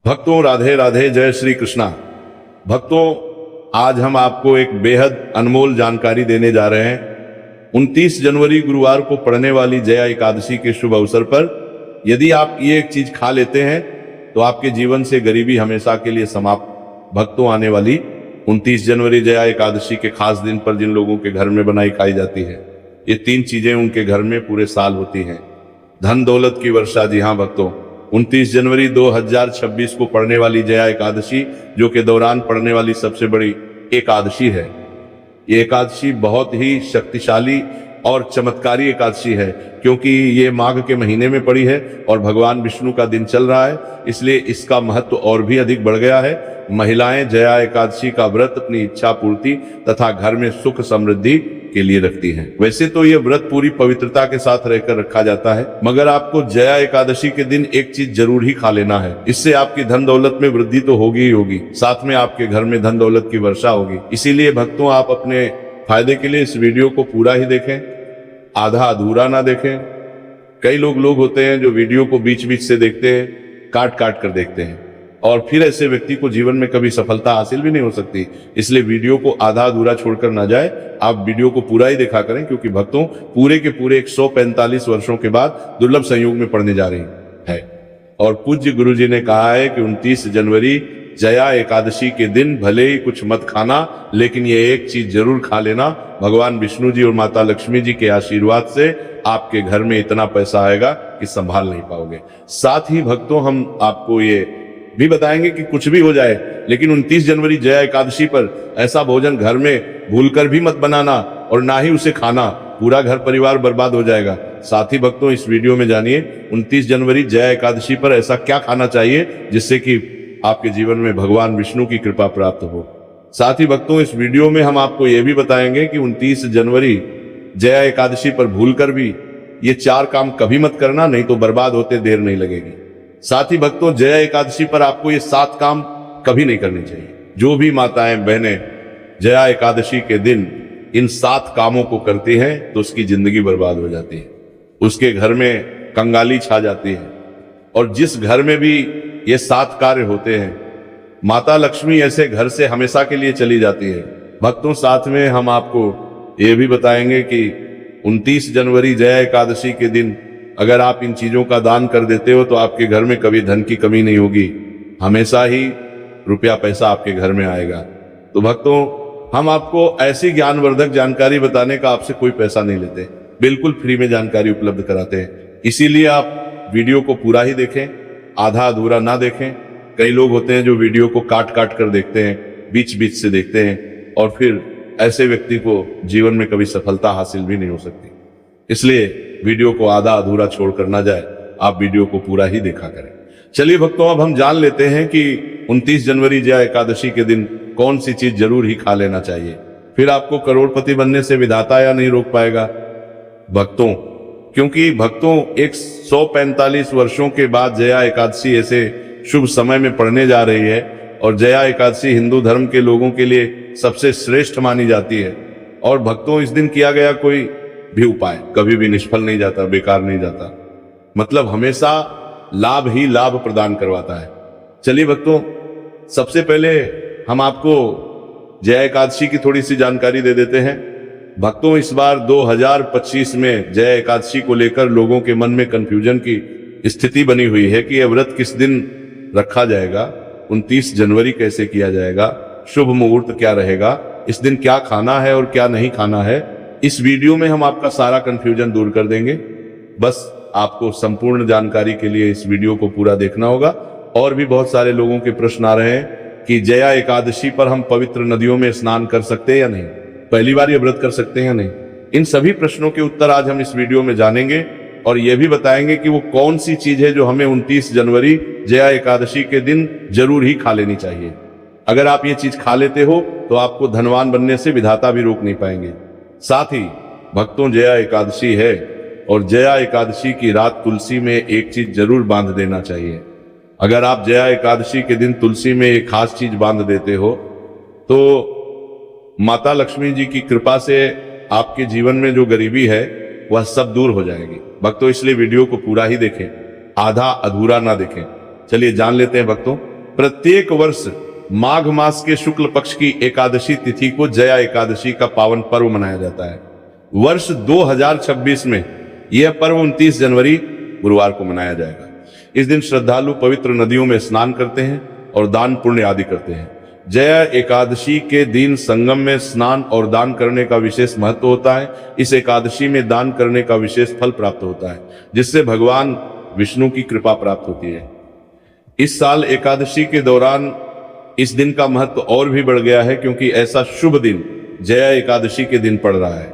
भक्तों राधे राधे, जय श्री कृष्णा। भक्तों, आज हम आपको एक बेहद अनमोल जानकारी देने जा रहे हैं। 29 जनवरी गुरुवार को पड़ने वाली जया एकादशी के शुभ अवसर पर यदि आप ये एक चीज खा लेते हैं तो आपके जीवन से गरीबी हमेशा के लिए समाप्त। भक्तों, आने वाली 29 जनवरी जया एकादशी के खास दिन पर जिन लोगों के घर में बनाई खाई जाती है, ये 3 चीजें उनके घर में पूरे साल होती हैं। धन दौलत की वर्षा। जी हाँ भक्तों, 29 जनवरी 2026 को पड़ने वाली जया एकादशी जो के दौरान पड़ने वाली सबसे बड़ी एकादशी है। ये एकादशी बहुत ही शक्तिशाली और चमत्कारी एकादशी है, क्योंकि ये माघ के महीने में पड़ी है और भगवान विष्णु का दिन चल रहा है, इसलिए इसका महत्व और भी अधिक बढ़ गया है। महिलाएं जया एकादशी का व्रत अपनी इच्छा पूर्ति तथा घर में सुख समृद्धि के लिए रखती हैं। वैसे तो ये व्रत पूरी पवित्रता के साथ रहकर रखा जाता है, मगर आपको जया एकादशी के दिन एक चीज जरूर ही खा लेना है। इससे आपकी धन दौलत में वृद्धि तो होगी ही होगी, साथ में आपके घर में धन दौलत की वर्षा होगी। इसीलिए भक्तों, आप अपने फायदे के लिए इस वीडियो को पूरा ही देखें, आधा अधूरा ना देखें। कई लोग होते हैं जो वीडियो को बीच बीच से देखते हैं, काट काट कर देखते हैं, और फिर ऐसे व्यक्ति को जीवन में कभी सफलता हासिल भी नहीं हो सकती। इसलिए वीडियो को आधा अधूरा छोड़कर ना जाए, आप वीडियो को पूरा ही देखा करें, क्योंकि भक्तों पूरे के पूरे 145 वर्षों के बाद दुर्लभ संयोग में पड़ने जा रही है। और पूज्य गुरु जी ने कहा है कि 29 जनवरी जया एकादशी के दिन भले ही कुछ मत खाना, लेकिन ये एक चीज जरूर खा लेना। भगवान विष्णु जी और माता लक्ष्मी जी के आशीर्वाद से आपके घर में इतना पैसा आएगा कि संभाल नहीं पाओगे। साथ ही भक्तों, हम आपको ये भी बताएंगे कि कुछ भी हो जाए, लेकिन 29 जनवरी जया एकादशी पर ऐसा भोजन घर में भूलकर भी मत बनाना और ना ही उसे खाना, पूरा घर परिवार बर्बाद हो जाएगा। साथ ही भक्तों, इस वीडियो में जानिए 29 जनवरी जया एकादशी पर ऐसा क्या खाना चाहिए जिससे कि आपके जीवन में भगवान विष्णु की कृपा प्राप्त हो। साथ ही भक्तों, इस वीडियो में हम आपको यह भी बताएंगे कि 29 जनवरी जया एकादशी पर भूलकर भी ये 4 काम कभी मत करना, नहीं तो बर्बाद होते देर नहीं लगेगी। साथ ही भक्तों, जया एकादशी पर आपको ये 7 काम कभी नहीं करने चाहिए। जो भी माताएं बहनें जया एकादशी के दिन इन 7 कामों को करती हैं तो उसकी जिंदगी बर्बाद हो जाती है, उसके घर में कंगाली छा जाती है। और जिस घर में भी ये 7 कार्य होते हैं, माता लक्ष्मी ऐसे घर से हमेशा के लिए चली जाती है। भक्तों, साथ में हम आपको ये भी बताएंगे कि 29 जनवरी जया एकादशी के दिन अगर आप इन चीजों का दान कर देते हो तो आपके घर में कभी धन की कमी नहीं होगी, हमेशा ही रुपया पैसा आपके घर में आएगा। तो भक्तों, हम आपको ऐसी ज्ञानवर्धक जानकारी बताने का आपसे कोई पैसा नहीं लेते, बिल्कुल फ्री में जानकारी उपलब्ध कराते हैं। इसीलिए आप वीडियो को पूरा ही देखें, आधा अधूरा ना देखें। कई लोग होते हैं जो वीडियो को काट काट कर देखते हैं, बीच बीच से देखते हैं, और फिर ऐसे व्यक्ति को जीवन में कभी सफलता हासिल भी नहीं हो सकती। इसलिए वीडियो को आधा अधूरा छोड़कर ना जाए, आप वीडियो को पूरा ही देखा करें। चलिए भक्तों, अब हम जान लेते हैं कि 29 जनवरी जया एकादशी के दिन कौन सी चीज जरूर ही खा लेना चाहिए, फिर आपको करोड़पति बनने से विधाता या नहीं रोक पाएगा। भक्तों, क्योंकि भक्तों 145 वर्षों के बाद जया एकादशी ऐसे शुभ समय में पड़ने जा रही है, और जया एकादशी हिंदू धर्म के लोगों के लिए सबसे श्रेष्ठ मानी जाती है। और भक्तों, इस दिन किया गया कोई भी उपाय कभी भी निष्फल नहीं जाता, बेकार नहीं जाता, मतलब हमेशा लाभ ही लाभ प्रदान करवाता है। चलिए भक्तों, सबसे पहले हम आपको जया एकादशी की थोड़ी सी जानकारी दे देते हैं। भक्तों, इस बार 2025 में जया एकादशी को लेकर लोगों के मन में कंफ्यूजन की स्थिति बनी हुई है कि यह व्रत किस दिन रखा जाएगा, 29 जनवरी कैसे किया जाएगा, शुभ मुहूर्त क्या रहेगा, इस दिन क्या खाना है और क्या नहीं खाना है। इस वीडियो में हम आपका सारा कंफ्यूजन दूर कर देंगे। बस आपको संपूर्ण जानकारी के लिए इस वीडियो को पूरा देखना होगा। और भी बहुत सारे लोगों के प्रश्न आ रहे हैं कि जया एकादशी पर हम पवित्र नदियों में स्नान कर सकते हैं या नहीं, पहली बार ये व्रत कर सकते हैं या नहीं। इन सभी प्रश्नों के उत्तर आज हम इस वीडियो में जानेंगे, और यह भी बताएंगे कि वो कौन सी चीज है जो हमें 29 जनवरी जया एकादशी के दिन जरूर ही खा लेनी चाहिए। अगर आप ये चीज खा लेते हो तो आपको धनवान बनने से विधाता भी रोक नहीं पाएंगे। साथ ही भक्तों, जया एकादशी है और जया एकादशी की रात तुलसी में एक चीज जरूर बांध देना चाहिए। अगर आप जया एकादशी के दिन तुलसी में एक खास चीज बांध देते हो तो माता लक्ष्मी जी की कृपा से आपके जीवन में जो गरीबी है वह सब दूर हो जाएगी। भक्तों, इसलिए वीडियो को पूरा ही देखें, आधा अधूरा ना देखें। चलिए जान लेते हैं भक्तों प्रत्येक वर्ष माघ मास के शुक्ल पक्ष की एकादशी तिथि को जया एकादशी का पावन पर्व मनाया जाता है। वर्ष 2026 में यह पर्व 29 जनवरी गुरुवार को मनाया जाएगा। इस दिन श्रद्धालु पवित्र नदियों में स्नान करते हैं और दान पुण्य आदि करते हैं। जया एकादशी के दिन संगम में स्नान और दान करने का विशेष महत्व होता है। इस एकादशी में दान करने का विशेष फल प्राप्त होता है, जिससे भगवान विष्णु की कृपा प्राप्त होती है। इस साल एकादशी के दौरान इस दिन का महत्व और भी बढ़ गया है, क्योंकि ऐसा शुभ दिन जया एकादशी के दिन पड़ रहा है।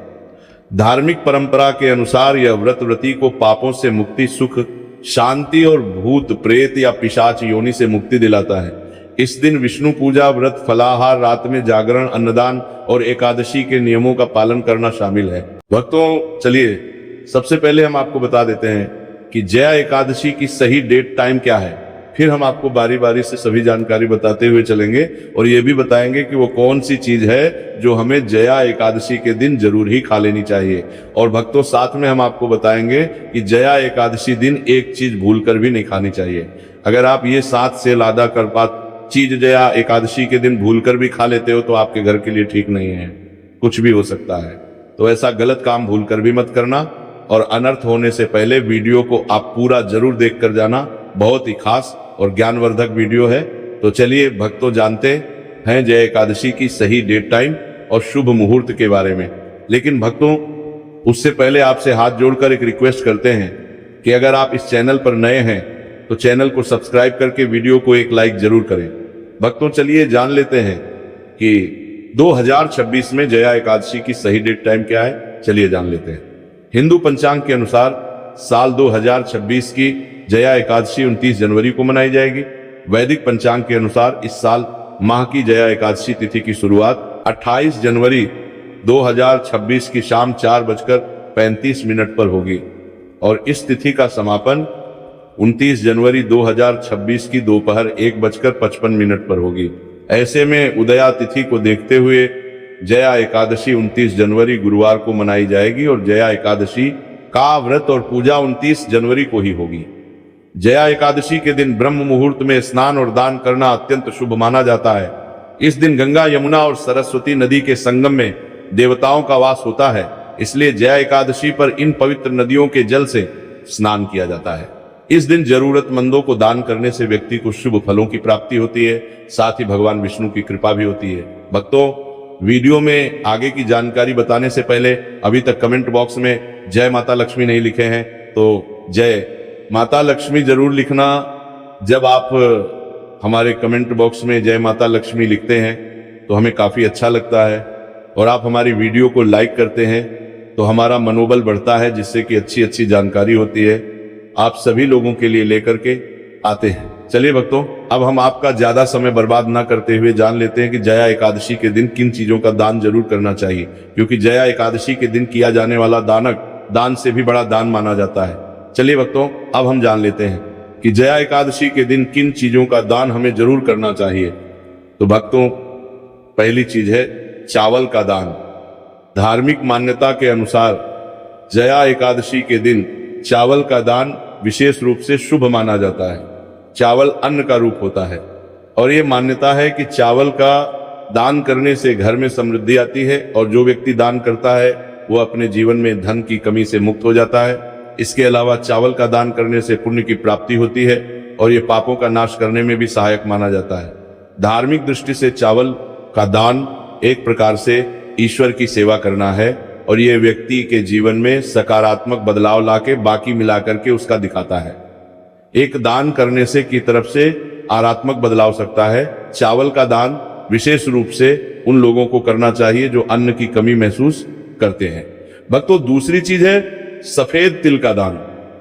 धार्मिक परंपरा के अनुसार यह व्रती को पापों से मुक्ति, सुख, शांति और भूत प्रेत या पिशाच योनि से मुक्ति दिलाता है। इस दिन विष्णु पूजा, व्रत, फलाहार, रात में जागरण, अन्नदान और एकादशी के नियमों का पालन करना शामिल है। भक्तों, चलिए सबसे पहले हम आपको बता देते हैं कि जया एकादशी की सही डेट टाइम क्या है। फिर हम आपको बारी बारी से सभी जानकारी बताते हुए चलेंगे और ये भी बताएंगे कि वो कौन सी चीज है जो हमें जया एकादशी के दिन जरूर ही खा लेनी चाहिए। और भक्तों, साथ में हम आपको बताएंगे कि जया एकादशी दिन एक चीज भूलकर भी नहीं खानी चाहिए। अगर आप ये 7 से लादा कर पात चीज जया एकादशी के दिन भूलकर भी खा लेते हो तो आपके घर के लिए ठीक नहीं है, कुछ भी हो सकता है। तो ऐसा गलत काम भूलकर भी मत करना और अनर्थ होने से पहले वीडियो को आप पूरा जरूर देख कर जाना। बहुत ही खास और ज्ञानवर्धक वीडियो है। तो चलिए भक्तों, जानते हैं जया एकादशी की सही डेट टाइम और शुभ मुहूर्त के बारे में। लेकिन भक्तों, उससे पहले आपसे हाथ जोड़कर एक रिक्वेस्ट करते हैं कि अगर आप इस चैनल पर नए हैं तो चैनल को सब्सक्राइब करके वीडियो को एक लाइक जरूर करें। भक्तों, चलिए जान लेते हैं कि 2026 में जया एकादशी की सही डेट टाइम क्या है। चलिए जान लेते हैं। हिंदू पंचांग के अनुसार साल 2026 की जया एकादशी 29 जनवरी को मनाई जाएगी। वैदिक पंचांग के अनुसार इस साल माह की जया एकादशी तिथि की शुरुआत 28 जनवरी 2026 की शाम 4:35 पर होगी और इस तिथि का समापन 29 जनवरी 2026 की दोपहर 1:55 पर होगी। ऐसे में उदया तिथि को देखते हुए जया एकादशी 29 जनवरी गुरुवार को मनाई जाएगी और जया एकादशी का व्रत और पूजा 29 जनवरी को ही होगी। जया एकादशी के दिन ब्रह्म मुहूर्त में स्नान और दान करना अत्यंत शुभ माना जाता है। इस दिन गंगा, यमुना और सरस्वती नदी के संगम में देवताओं का वास होता है, इसलिए जया एकादशी पर इन पवित्र नदियों के जल से स्नान किया जाता है। इस दिन जरूरतमंदों को दान करने से व्यक्ति को शुभ फलों की प्राप्ति होती है, साथ ही भगवान विष्णु की कृपा भी होती है। भक्तों, वीडियो में आगे की जानकारी बताने से पहले अभी तक कमेंट बॉक्स में जय माता लक्ष्मी नहीं लिखे हैं तो जय माता लक्ष्मी जरूर लिखना। जब आप हमारे कमेंट बॉक्स में जय माता लक्ष्मी लिखते हैं तो हमें काफी अच्छा लगता है और आप हमारी वीडियो को लाइक करते हैं तो हमारा मनोबल बढ़ता है, जिससे कि अच्छी अच्छी जानकारी होती है आप सभी लोगों के लिए लेकर के आते हैं। चलिए भक्तों, अब हम आपका ज्यादा समय बर्बाद ना करते हुए जान लेते हैं कि जया एकादशी के दिन किन चीजों का दान जरूर करना चाहिए, क्योंकि जया एकादशी के दिन किया जाने वाला दान से भी बड़ा दान माना जाता है। चलिए भक्तों, अब हम जान लेते हैं कि जया एकादशी के दिन किन चीजों का दान हमें जरूर करना चाहिए। तो भक्तों, पहली चीज है चावल का दान। धार्मिक मान्यता के अनुसार जया एकादशी के दिन चावल का दान विशेष रूप से शुभ माना जाता है। चावल अन्न का रूप होता है और ये मान्यता है कि चावल का दान करने से घर में समृद्धि आती है और जो व्यक्ति दान करता है वो अपने जीवन में धन की कमी से मुक्त हो जाता है। इसके अलावा चावल का दान करने से पुण्य की प्राप्ति होती है और ये पापों का नाश करने में भी सहायक माना जाता है। धार्मिक दृष्टि से चावल का दान एक प्रकार से ईश्वर की सेवा करना है और ये व्यक्ति के जीवन में सकारात्मक बदलाव लाके बाकी मिलाकर के उसका दिखाता है। एक दान करने से की तरफ से आरात्मक बदलाव सकता है। चावल का दान विशेष रूप से उन लोगों को करना चाहिए जो अन्न की कमी महसूस करते हैं। भक्तों, दूसरी चीज है सफेद तिल का दान।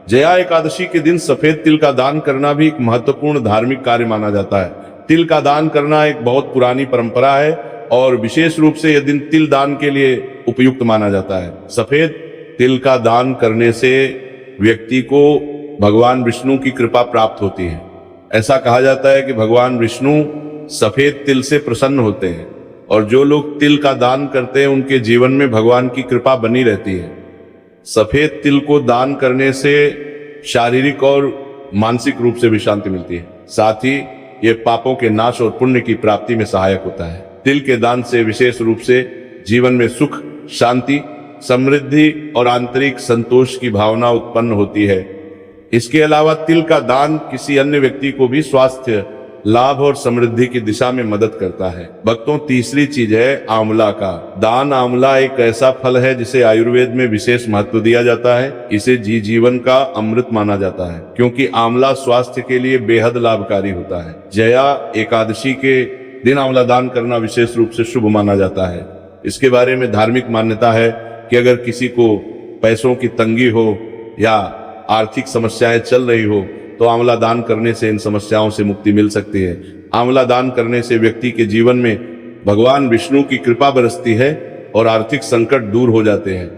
जया एकादशी के दिन सफेद तिल का दान करना भी एक महत्वपूर्ण धार्मिक कार्य माना जाता है। तिल का दान करना एक बहुत पुरानी परंपरा है और विशेष रूप से यह दिन तिल दान के लिए उपयुक्त माना जाता है। सफेद तिल का दान करने से व्यक्ति को भगवान विष्णु की कृपा प्राप्त होती है। ऐसा कहा जाता है कि भगवान विष्णु सफेद तिल से प्रसन्न होते हैं और जो लोग तिल का दान करते हैं उनके जीवन में भगवान की कृपा बनी रहती है। सफेद तिल को दान करने से शारीरिक और मानसिक रूप से भी शांति मिलती है। साथ ही ये पापों के नाश और पुण्य की प्राप्ति में सहायक होता है। तिल के दान से विशेष रूप से जीवन में सुख, शांति, समृद्धि और आंतरिक संतोष की भावना उत्पन्न होती है। इसके अलावा तिल का दान किसी अन्य व्यक्ति को भी स्वास्थ्य, लाभ और समृद्धि की दिशा में मदद करता है। भक्तों, तीसरी चीज है आंवला का दान। आंवला एक ऐसा फल है जिसे आयुर्वेद में विशेष महत्व दिया जाता है। इसे जीवन का अमृत माना जाता है क्योंकि आंवला स्वास्थ्य के लिए बेहद लाभकारी होता है। जया एकादशी के दिन आंवला दान करना विशेष रूप से शुभ माना जाता है। इसके बारे में धार्मिक मान्यता है कि अगर किसी को पैसों की तंगी हो या आर्थिक समस्याएं चल रही हो तो आंवला दान करने से इन समस्याओं से मुक्ति मिल सकती है। आंवला दान करने से व्यक्ति के जीवन में भगवान विष्णु की कृपा बरसती है और आर्थिक संकट दूर हो जाते हैं।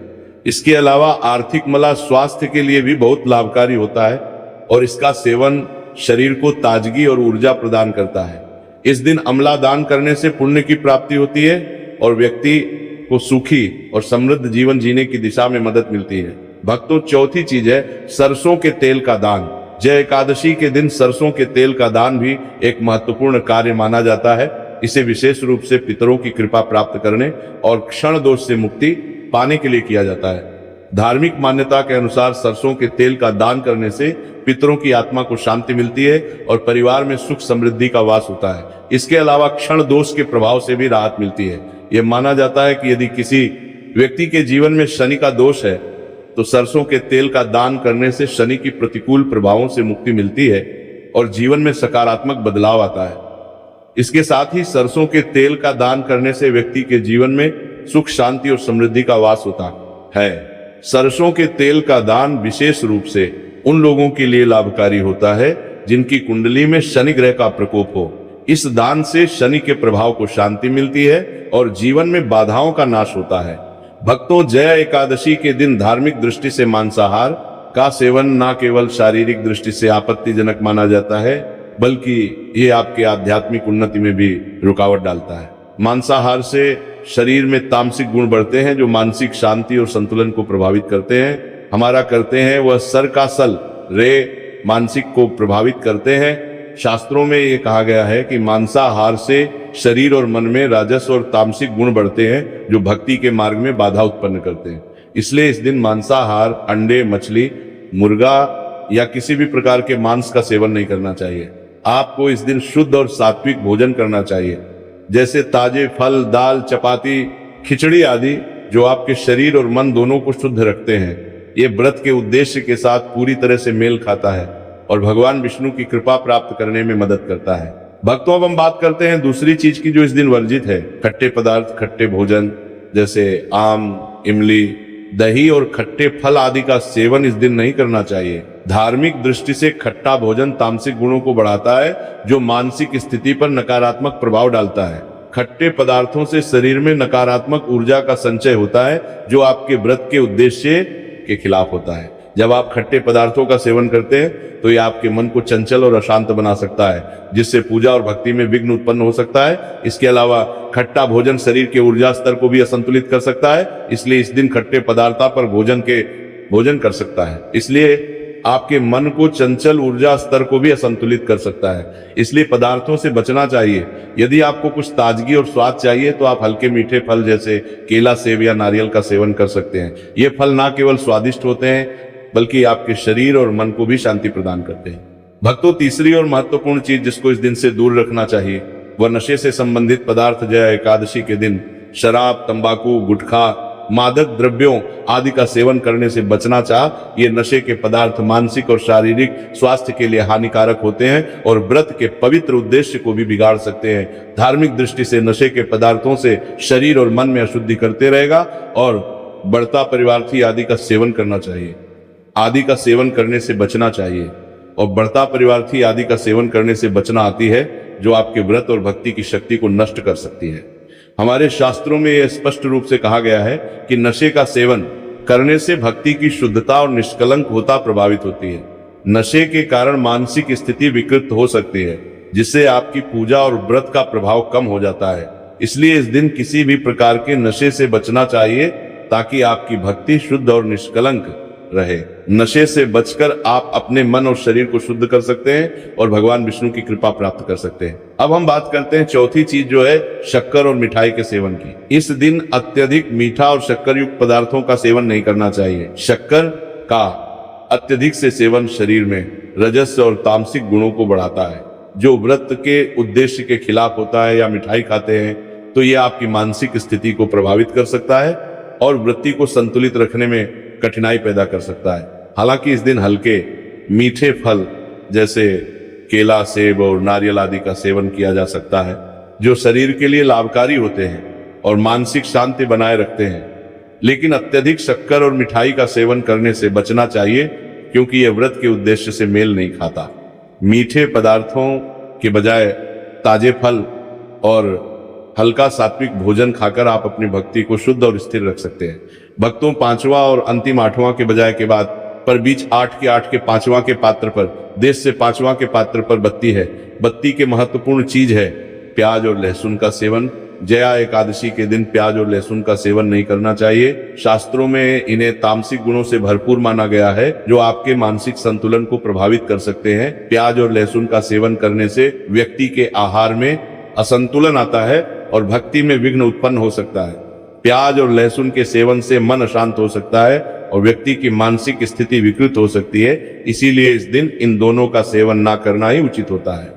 इसके अलावा आर्थिक मला स्वास्थ्य के लिए भी बहुत लाभकारी होता है और इसका सेवन शरीर को ताजगी और ऊर्जा प्रदान करता है। इस दिन आंवला दान करने से पुण्य की प्राप्ति होती है और व्यक्ति को सुखी और समृद्ध जीवन जीने की दिशा में मदद मिलती है। भक्तों, चौथी चीज है सरसों के तेल का दान। जय एकादशी के दिन सरसों के तेल का दान भी एक महत्वपूर्ण कार्य माना जाता है। इसे विशेष रूप से पितरों की कृपा प्राप्त करने और क्षण दोष से मुक्ति पाने के लिए किया जाता है। धार्मिक मान्यता के अनुसार सरसों के तेल का दान करने से पितरों की आत्मा को शांति मिलती है और परिवार में सुख समृद्धि का वास होता है। इसके अलावा क्षण दोष के प्रभाव से भी राहत मिलती है। यह माना जाता है कि यदि किसी व्यक्ति के जीवन में शनि का दोष है तो सरसों के तेल का दान करने से शनि की प्रतिकूल प्रभावों से मुक्ति मिलती है और जीवन में सकारात्मक बदलाव आता है। इसके साथ ही सरसों के तेल का दान करने से व्यक्ति के जीवन में सुख, शांति और समृद्धि का वास होता है। सरसों के तेल का दान विशेष रूप से उन लोगों के लिए लाभकारी होता है जिनकी कुंडली में शनि ग्रह का प्रकोप हो। इस दान से शनि के प्रभाव को शांति मिलती है और जीवन में बाधाओं का नाश होता है। भक्तों, जया एकादशी के दिन धार्मिक दृष्टि से मांसाहार का सेवन न केवल शारीरिक दृष्टि से आपत्तिजनक माना जाता है बल्कि ये आपके आध्यात्मिक उन्नति में भी रुकावट डालता है। मांसाहार से शरीर में तामसिक गुण बढ़ते हैं जो मानसिक शांति और संतुलन को प्रभावित करते हैं। हमारा करते हैं वह सर का सल रे मानसिक को प्रभावित करते हैं। शास्त्रों में ये कहा गया है कि मांसाहार से शरीर और मन में राजस और तामसिक गुण बढ़ते हैं जो भक्ति के मार्ग में बाधा उत्पन्न करते हैं। इसलिए इस दिन मांसाहार, अंडे, मछली, मुर्गा या किसी भी प्रकार के मांस का सेवन नहीं करना चाहिए। आपको इस दिन शुद्ध और सात्विक भोजन करना चाहिए, जैसे ताजे फल, दाल, चपाती, खिचड़ी आदि, जो आपके शरीर और मन दोनों को शुद्ध रखते हैं। ये व्रत के उद्देश्य के साथ पूरी तरह से मेल खाता है और भगवान विष्णु की कृपा प्राप्त करने में मदद करता है। भक्तों, अब हम बात करते हैं दूसरी चीज की जो इस दिन वर्जित है। खट्टे पदार्थ, खट्टे भोजन जैसे आम, इमली, दही और खट्टे फल आदि का सेवन इस दिन नहीं करना चाहिए। धार्मिक दृष्टि से खट्टा भोजन तामसिक गुणों को बढ़ाता है जो मानसिक स्थिति पर नकारात्मक प्रभाव डालता है। खट्टे पदार्थों से शरीर में नकारात्मक ऊर्जा का संचय होता है जो आपके व्रत के उद्देश्य के खिलाफ होता है। जब आप खट्टे पदार्थों का सेवन करते हैं तो यह आपके मन को चंचल और अशांत बना सकता है जिससे पूजा और भक्ति में विघ्न उत्पन्न हो सकता है। इसके अलावा खट्टा भोजन शरीर के ऊर्जा स्तर को भी असंतुलित कर सकता है, इसलिए इस दिन खट्टे पदार्थ पर भोजन कर सकता है। इसलिए आपके मन को चंचल ऊर्जा स्तर को भी असंतुलित कर सकता है, इसलिए पदार्थों से बचना चाहिए। यदि आपको कुछ ताजगी और स्वाद चाहिए तो आप हल्के मीठे फल जैसे केला, सेब या नारियल का सेवन कर सकते हैं। ये फल ना केवल स्वादिष्ट होते हैं बल्कि आपके शरीर और मन को भी शांति प्रदान करते हैं। भक्तों, तीसरी और महत्वपूर्ण चीज जिसको इस दिन से दूर रखना चाहिए वह नशे से संबंधित पदार्थ। जया एकादशी के दिन शराब, तंबाकू, गुटखा, मादक द्रव्यों आदि का सेवन करने से बचना चाह। ये नशे के पदार्थ मानसिक और शारीरिक स्वास्थ्य के लिए हानिकारक होते हैं और व्रत के पवित्र उद्देश्य को भी बिगाड़ सकते हैं। धार्मिक दृष्टि से नशे के पदार्थों से शरीर और मन में अशुद्धि करते रहेगा और बढ़ता परिवार्थी आदि का सेवन करना चाहिए। आदि का सेवन करने से बचना चाहिए और बढ़ता परिवार्थी आदि का सेवन करने से बचना आती है जो आपके व्रत और भक्ति की शक्ति को नष्ट कर सकती है। हमारे शास्त्रों में यह स्पष्ट रूप से कहा गया है कि नशे का सेवन करने से भक्ति की शुद्धता और निष्कलंक होता प्रभावित होती है। नशे के कारण मानसिक स्थिति विकृत हो सकती है जिससे आपकी पूजा और व्रत का प्रभाव कम हो जाता है। इसलिए इस दिन किसी भी प्रकार के नशे से बचना चाहिए ताकि आपकी भक्ति शुद्ध और निष्कलंक रहे। नशे से बचकर आप अपने मन और शरीर को शुद्ध कर सकते हैं और भगवान विष्णु की कृपा प्राप्त कर सकते हैं। अब हम बात करते हैं चौथी चीज जो है शक्कर और मिठाई के सेवन की। इस दिन अत्यधिक मीठा और शक्कर युक्त पदार्थों का सेवन नहीं करना चाहिए। शक्कर का अत्यधिक से सेवन शरीर में रजस और तामसिक गुणों को बढ़ाता है, जो व्रत के उद्देश्य के खिलाफ होता है। या मिठाई खाते हैं तो यह आपकी मानसिक स्थिति को प्रभावित कर सकता है और वृत्ति को संतुलित रखने में कठिनाई पैदा कर सकता है। हालांकि इस दिन हल्के मीठे फल जैसे केला, सेब और नारियल आदि का सेवन किया जा सकता है, जो शरीर के लिए लाभकारी होते हैं और मानसिक शांति बनाए रखते हैं। लेकिन अत्यधिक शक्कर और मिठाई का सेवन करने से बचना चाहिए, क्योंकि यह व्रत के उद्देश्य से मेल नहीं खाता। मीठे पदार्थों के बजाय ताजे फल और हल्का सात्विक भोजन खाकर आप अपनी भक्ति को शुद्ध और स्थिर रख सकते हैं। भक्तों, पांचवा और अंतिम आठवां के बजाय के बाद पर बीच 8 के पांचवां के पात्र पर, देश से पांचवां के पात्र पर बत्ती है। बत्ती के महत्वपूर्ण चीज है प्याज और लहसुन का सेवन। जया एकादशी के दिन प्याज और लहसुन का सेवन नहीं करना चाहिए। शास्त्रों में इन्हें तामसिक गुणों से भरपूर माना गया है, जो आपके मानसिक संतुलन को प्रभावित कर सकते हैं। प्याज और लहसुन का सेवन करने से व्यक्ति के आहार में असंतुलन आता है और भक्ति में विघ्न उत्पन्न हो सकता है। प्याज और लहसुन के सेवन से मन अशांत हो सकता है और व्यक्ति की मानसिक स्थिति विकृत हो सकती है। इसीलिए इस दिन इन दोनों का सेवन ना करना ही उचित होता है।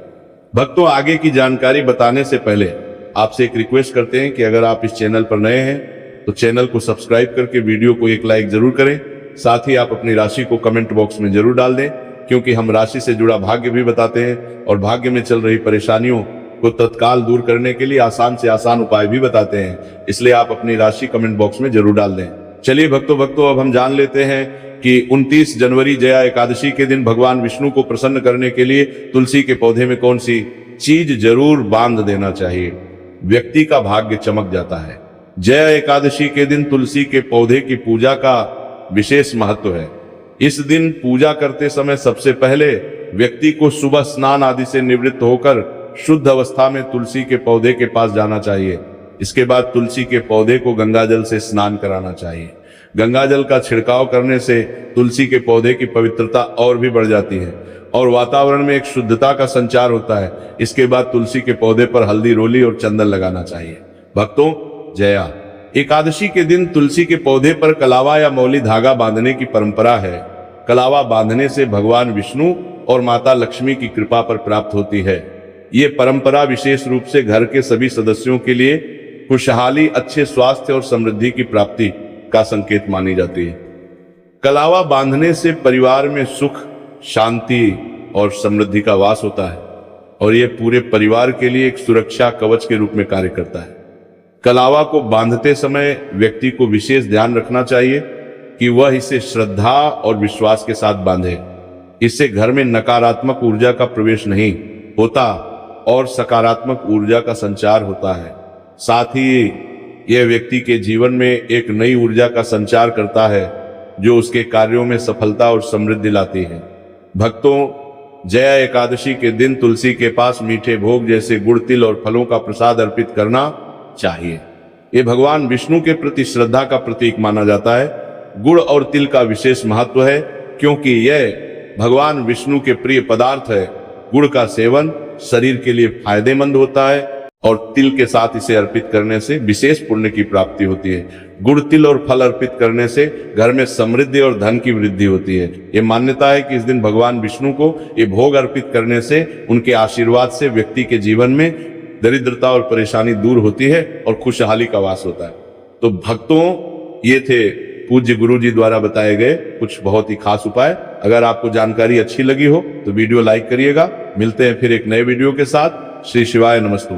भक्तों, आगे की जानकारी बताने से पहले आपसे एक रिक्वेस्ट करते हैं कि अगर आप इस चैनल पर नए हैं तो चैनल को सब्सक्राइब करके वीडियो को एक लाइक जरूर करें। साथ ही आप अपनी राशि को कमेंट बॉक्स में जरूर डाल दें, क्योंकि हम राशि से जुड़ा भाग्य भी बताते हैं और भाग्य में चल रही परेशानियों को तत्काल दूर करने के लिए आसान से आसान उपाय भी बताते हैं। इसलिए आप अपनी राशि कमेंट बॉक्स में जरूर डाल दें। चलिए भक्तों, अब हम जान लेते हैं कि 29 जनवरी जया एकादशी के दिन भगवान विष्णु को प्रसन्न करने के लिए तुलसी के पौधे में कौन सी चीज जरूर बांध देना चाहिए। व्यक्ति का भाग्य चमक जाता है। जया एकादशी के दिन तुलसी के पौधे की पूजा का विशेष महत्व है। इस दिन पूजा करते समय सबसे पहले व्यक्ति को सुबह स्नान आदि से निवृत्त होकर शुद्ध अवस्था में तुलसी के पौधे के पास जाना चाहिए। इसके बाद तुलसी के पौधे को गंगाजल से स्नान कराना चाहिए। गंगाजल का छिड़काव करने से तुलसी के पौधे की पवित्रता और भी बढ़ जाती है और वातावरण में एक शुद्धता का संचार होता है। इसके बाद तुलसी के पौधे पर हल्दी, रोली और चंदन लगाना चाहिए। भक्तों, जया एकादशी के दिन तुलसी के पौधे पर कलावा या मौली धागा बांधने की परंपरा है। कलावा बांधने से भगवान विष्णु और माता लक्ष्मी की कृपा पर प्राप्त होती है। ये परंपरा विशेष रूप से घर के सभी सदस्यों के लिए खुशहाली, अच्छे स्वास्थ्य और समृद्धि की प्राप्ति का संकेत मानी जाती है। कलावा बांधने से परिवार में सुख, शांति और समृद्धि का वास होता है और यह पूरे परिवार के लिए एक सुरक्षा कवच के रूप में कार्य करता है। कलावा को बांधते समय व्यक्ति को विशेष ध्यान रखना चाहिए कि वह इसे श्रद्धा और विश्वास के साथ बांधे। इससे घर में नकारात्मक ऊर्जा का प्रवेश नहीं होता और सकारात्मक ऊर्जा का संचार होता है। साथ ही यह व्यक्ति के जीवन में एक नई ऊर्जा का संचार करता है, जो उसके कार्यों में सफलता और समृद्धि लाती है। भक्तों, जया एकादशी के दिन तुलसी के पास मीठे भोग जैसे गुड़, तिल और फलों का प्रसाद अर्पित करना चाहिए। ये भगवान विष्णु के प्रति श्रद्धा का प्रतीक माना जाता है। गुड़ और तिल का विशेष महत्व है, क्योंकि यह भगवान विष्णु के प्रिय पदार्थ है। गुड़ का सेवन शरीर के लिए फायदेमंद होता है और तिल के साथ इसे अर्पित करने से विशेष पुण्य की प्राप्ति होती है। गुड़, तिल और फल अर्पित करने से घर में समृद्धि और धन की वृद्धि होती है। ये मान्यता है कि इस दिन भगवान विष्णु को ये भोग अर्पित करने से, उनके आशीर्वाद से व्यक्ति के जीवन में दरिद्रता और परेशानी दूर होती है और खुशहाली का वास होता है। तो भक्तों, ये थे पूज्य गुरु जी द्वारा बताए गए कुछ बहुत ही खास उपाय। अगर आपको जानकारी अच्छी लगी हो तो वीडियो लाइक करिएगा। मिलते हैं फिर एक नए वीडियो के साथ। श्री शिवाय नमस्तु।